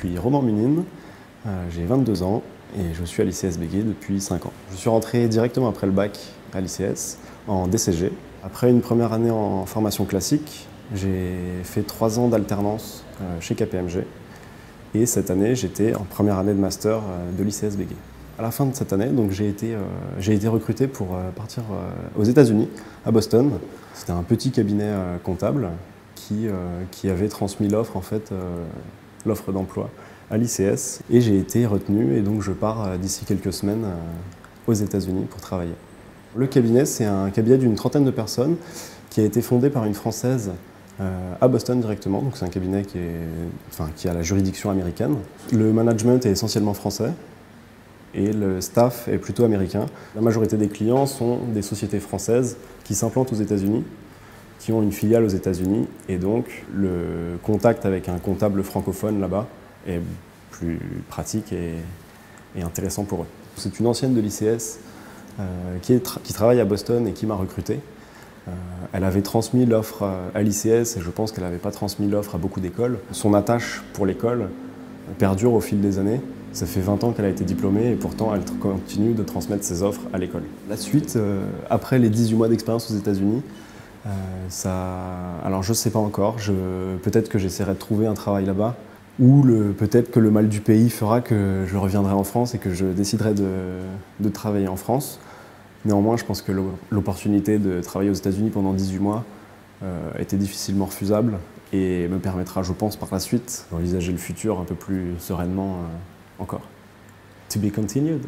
suis Romain Munine, j'ai 22 ans et je suis à l'ICS Béguet depuis 5 ans. Je suis rentré directement après le bac à l'ICS en DCG. Après une première année en formation classique, j'ai fait 3 ans d'alternance chez KPMG et cette année j'étais en première année de master de l'ICS Béguet. À la fin de cette année, j'ai été recruté pour partir aux États-Unis, à Boston. C'était un petit cabinet comptable qui avait transmis l'offre l'offre d'emploi à l'ICS et j'ai été retenu et donc je pars d'ici quelques semaines aux États-Unis pour travailler. Le cabinet, c'est un cabinet d'une trentaine de personnes qui a été fondé par une Française à Boston directement, donc c'est un cabinet qui a la juridiction américaine. Le management est essentiellement français et le staff est plutôt américain. La majorité des clients sont des sociétés françaises qui s'implantent aux États-Unis, qui ont une filiale aux États-Unis et donc le contact avec un comptable francophone là-bas est plus pratique et intéressant pour eux. C'est une ancienne de l'ICS qui travaille à Boston et qui m'a recruté. Elle avait transmis l'offre à l'ICS et je pense qu'elle n'avait pas transmis l'offre à beaucoup d'écoles. Son attache pour l'école perdure au fil des années. Ça fait 20 ans qu'elle a été diplômée et pourtant elle continue de transmettre ses offres à l'école. La suite, après les 18 mois d'expérience aux États-Unis, alors je ne sais pas encore, peut-être que j'essaierai de trouver un travail là-bas ou peut-être que le mal du pays fera que je reviendrai en France et que je déciderai de travailler en France. Néanmoins, je pense que l'opportunité de travailler aux États-Unis pendant 18 mois était difficilement refusable et me permettra, je pense, par la suite d'envisager le futur un peu plus sereinement encore. To be continued.